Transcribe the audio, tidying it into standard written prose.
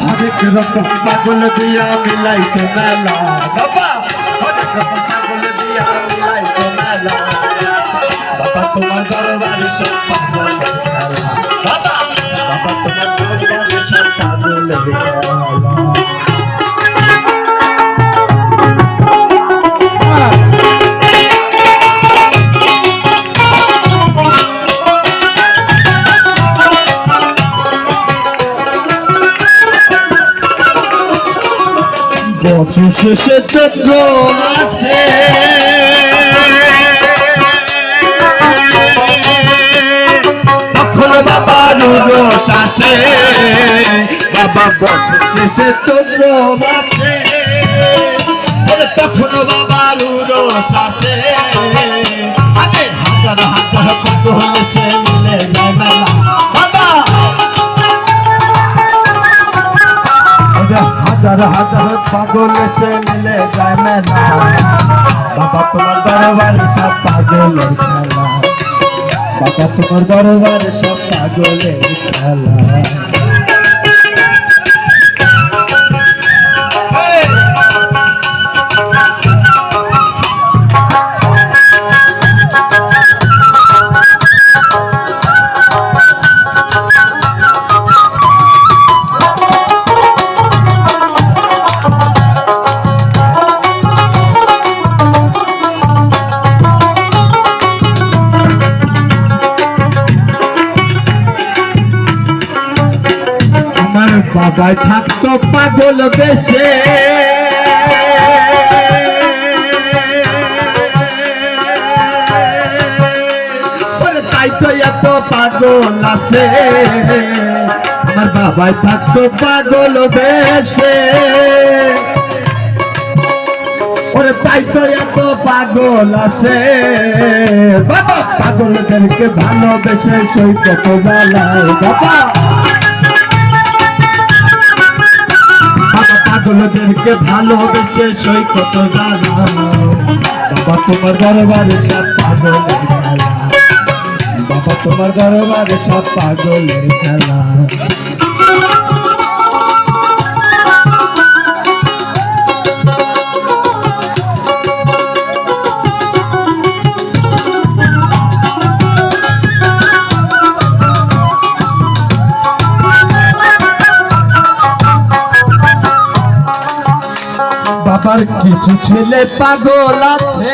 হরেক রকম পাগল দিয়া মিলাইছে মেলা বাবা, হরেক রকম পাগল দিয়া মিলাইছে মেলা বাবা, তোমার দরবারে সব পাগলের খেলা বাবা, বাবা তোমার দরবারে সব পাগলের খেলা। বছর শেষে চৈত্র মাসে তখন বাবার রোষ আসে বাবা, বছর শেষে চৈত্র মাসে তখন বাবার রোষ আসে আগে হাজার হাজার পাগল সে মিলে যায় মেলা বাবা, হাজার হাজার পাগল সে মিলে যায় মেলা বাবা, তোমার দরবারে সব পাগলের খেলা বাবা, তোমার দরবারে সব পাগলের খেলা। বাবাই থাকতো পাগল বেশে তাই তো এত পাগল আছে আমার বাবাই থাকতো পাগল বেশে ওরে তাই তো এত পাগল আছে বাবা, পাগলদেরকে ভালোবেসে সৈকত জ্বালায় বাবা, পাগলদেরকে ভালোবেসে সৈকত জ্বালায় বাবা, তোমার দরবারে সব পাগলের খেলা বাবা, তোমার দরবারে সব পাগলের খেলা। বাবার কিছু ছেলে পাগল আছে